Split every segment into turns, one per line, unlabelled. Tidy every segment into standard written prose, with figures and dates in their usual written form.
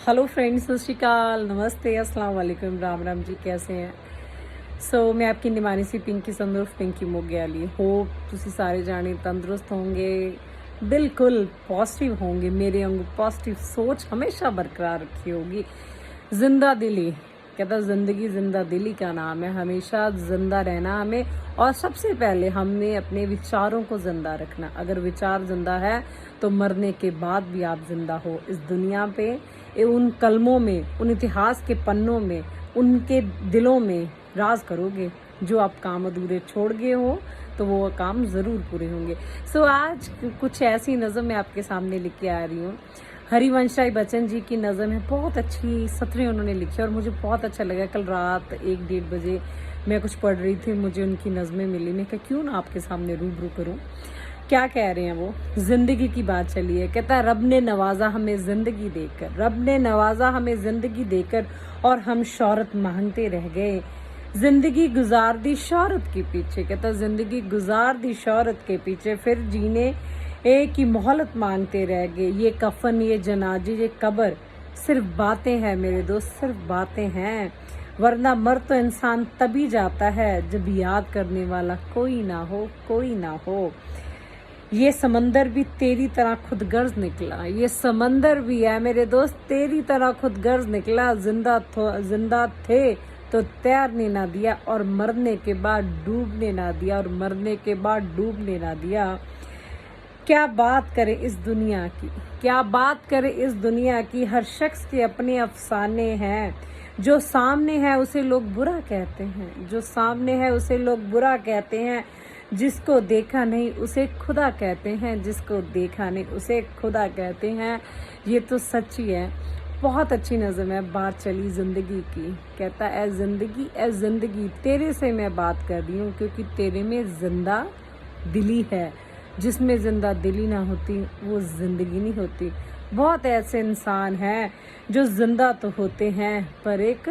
Hello friends, सत श्री अकाल, नमस्ते, अस्सलाम वालेकुम, राम राम जी। कैसे हैं? मैं आपकी निमानी सी पिंकी संदूर पिंकी मोगयाली। होप ਤੁਸੀਂ ਸਾਰੇ ਜਾਣੇ तंदुरुस्त होंगे, बिल्कुल पॉजिटिव होंगे। मेरे वांगू पॉजिटिव सोच हमेशा बरकरार रखी होगी। जिंदा दिली कहता, जिंदगी जिंदा दिली का नाम है। हमेशा जिंदा रहना हमें, और सबसे पहले हमें अपने विचारों को जिंदा रखना। अगर विचार जिंदा है तो मरने के बाद भी आप जिंदा हो इस दुनिया पे। उन कलमों में, उन इतिहास के पन्नों में, उनके दिलों में राज करोगे। जो आप काम अधूरे छोड़ गए हो तो वो काम ज़रूर पूरे होंगे। आज कुछ ऐसी नज़म मैं आपके सामने लिख के आ रही हूँ। हरिवंश राय बच्चन जी की नज़म है, बहुत अच्छी सतरें उन्होंने लिखी और मुझे बहुत अच्छा लगा। कल रात 1-1:30 बजे मैं कुछ पढ़ रही थी, मुझे उनकी नज़में मिली। मैं कहा क्यों ना आपके सामने रूबरू करूँ। क्या कह रहे हैं वो? जिंदगी की बात चली है। कहता है, रब ने नवाजा हमें जिंदगी देकर, रब ने नवाजा हमें जिंदगी देकर, और हम शोहरत मांगते रह गए। जिंदगी गुजार दी शोहरत के पीछे। कहता, जिंदगी गुजार दी शोहरत के पीछे, फिर जीने एक ही मोहलत मांगते रह गए। ये कफन, ये जनाजे, ये कब्र सिर्फ बातें हैं मेरे दोस्त, सिर्फ बातें हैं। वरना मर तो इंसान तभी जाता है जब याद करने वाला कोई ना हो, कोई ना हो। ये समंदर भी तेरी तरह खुदगर्ज निकला, ये समंदर भी है मेरे दोस्त तेरी तरह खुदगर्ज निकला। जिंदा थे तो तैरने ना दिया, और मरने के बाद डूबने ना दिया, और मरने के बाद डूबने ना दिया। क्या बात करे इस दुनिया की, क्या बात करे इस दुनिया की। हर शख्स के अपने अफसाने हैं। जो सामने है उसे लोग बुरा कहते हैं, जो सामने है उसे लोग बुरा कहते हैं। जिसको देखा नहीं उसे खुदा कहते हैं, जिसको देखा नहीं उसे खुदा कहते हैं। ये तो सच्ची है। बहुत अच्छी नज़म है। बात चली ज़िंदगी की। कहता है, ए ज़िंदगी तेरे से मैं बात कर रही हूँ, क्योंकि तेरे में ज़िंदा दिली है। जिसमें ज़िंदा दिली ना होती वो ज़िंदगी नहीं होती। बहुत ऐसे इंसान हैं जो ज़िंदा तो होते हैं पर एक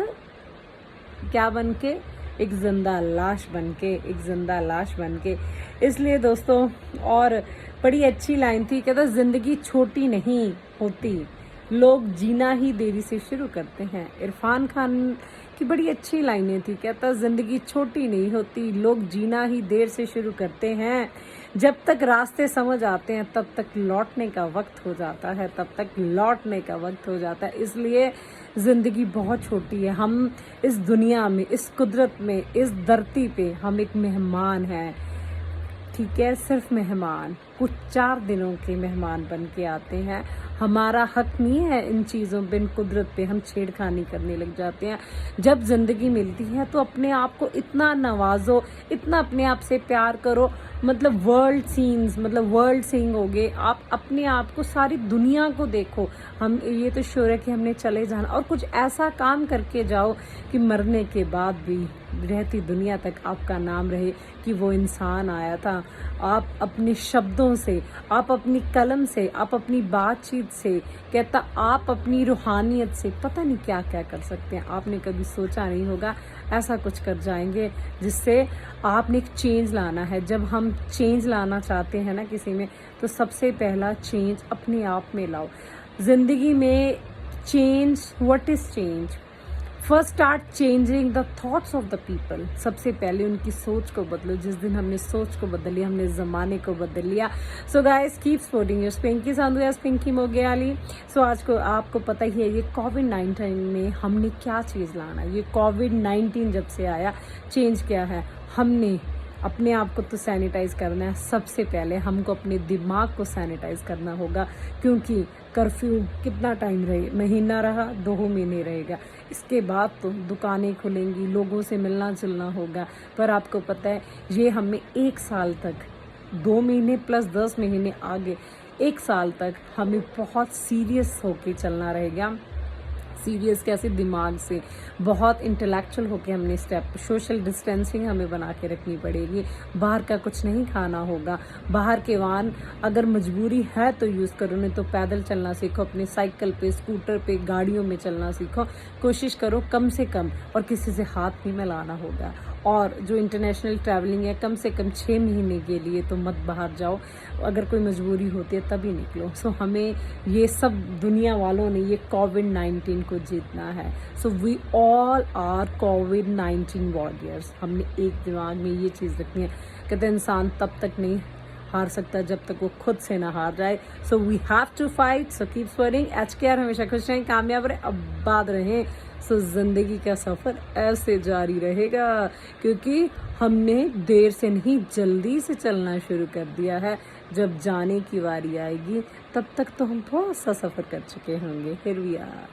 क्या बन के, एक जिंदा लाश बन के, एक जिंदा लाश बन के। इसलिए दोस्तों, और बड़ी अच्छी लाइन थी। कहता, जिंदगी छोटी नहीं होती, लोग जीना ही देरी से शुरू करते हैं। इरफान खान की बड़ी अच्छी लाइनें थी। कहता, जिंदगी छोटी नहीं होती, लोग जीना ही देर से शुरू करते हैं। जब तक रास्ते समझ आते हैं तब तक लौटने का वक्त हो जाता है, तब तक लौटने का वक्त हो जाता है। इसलिए ज़िंदगी बहुत छोटी है। हम इस दुनिया में, इस कुदरत में, इस धरती पे हम एक मेहमान हैं, ठीक है, सिर्फ मेहमान। कुछ 4 दिनों के मेहमान बन के आते हैं। हमारा हक नहीं है इन चीज़ों पे, इन कुदरत पे हम छेड़खानी करने लग जाते हैं। जब ज़िंदगी मिलती है तो अपने आप को इतना नवाजो, इतना अपने आप से प्यार करो। मतलब वर्ल्ड सीन्स, मतलब वर्ल्ड सीइंग हो गए। आप अपने आप को, सारी दुनिया को देखो। हम ये तो श्योर है कि हमने चले जाना, और कुछ ऐसा काम करके जाओ कि मरने के बाद भी रहती दुनिया तक आपका नाम रहे कि वो इंसान आया था। आप अपने शब्दों से, आप अपनी कलम से, आप अपनी बातचीत से, कहता आप अपनी रूहानियत से पता नहीं क्या क्या कर सकते हैं। आपने कभी सोचा नहीं होगा ऐसा कुछ कर जाएंगे जिससे आपने एक चेंज लाना है। जब हम चेंज लाना चाहते हैं ना किसी में, तो सबसे पहला चेंज अपने आप में लाओ। जिंदगी में change, what is change? First start changing the thoughts of the people. सबसे पहले उनकी सोच को बदलो। जिस दिन हमने सोच को बदल लिया, हमने ज़माने को बदल लिया। So guys, keep supporting your Pinky Sandhu या पिंकी मोगयाली। आज को आपको पता ही है, ये कोविड-19 में हमने क्या चीज़ लाना। ये कोविड-19 जब से आया, चेंज क्या है? हमने अपने आप को तो सैनिटाइज करना है। सबसे पहले हमको अपने दिमाग को सैनिटाइज करना होगा, क्योंकि कर्फ्यू कितना टाइम रहे, महीना रहा, 2 महीने रहेगा। इसके बाद तो दुकानें खुलेंगी, लोगों से मिलना जुलना होगा। पर आपको पता है, ये हमें 1 साल तक, 2 महीने प्लस 10 महीने आगे, 1 साल तक हमें बहुत सीरियस होके चलना रहेगा। सीरियस कैसे? दिमाग से, बहुत इंटेलेक्चुअल होके हमने स्टेप, सोशल डिस्टेंसिंग हमें बना के रखनी पड़ेगी। बाहर का कुछ नहीं खाना होगा। बाहर के वाहन अगर मजबूरी है तो यूज़ करो, नहीं तो पैदल चलना सीखो। अपने साइकिल पे, स्कूटर पे, गाड़ियों में चलना सीखो। कोशिश करो कम से कम, और किसी से हाथ नहीं मिलाना होगा। और जो इंटरनेशनल ट्रैवलिंग है कम से कम 6 महीने के लिए तो मत बाहर जाओ, अगर कोई मजबूरी होती है तभी निकलो। सो हमें ये सब दुनिया वालों ने ये कोविड-19 को जीतना है। सो वी ऑल आर कोविड-19 वॉरियर्स। हमने एक दिमाग में ये चीज़ रखनी है, कहते हैं इंसान तब तक नहीं हार सकता जब तक वो खुद से ना हार जाए। So we have to fight, so keep sweating, HKR हमेशा खुश रहें, कामयाब रहें, आबाद रहें। सो जिंदगी का सफ़र ऐसे जारी रहेगा, क्योंकि हमने देर से नहीं जल्दी से चलना शुरू कर दिया है। जब जाने की बारी आएगी तब तक तो हम थोड़ा सा सफ़र कर चुके होंगे। फिर भी यार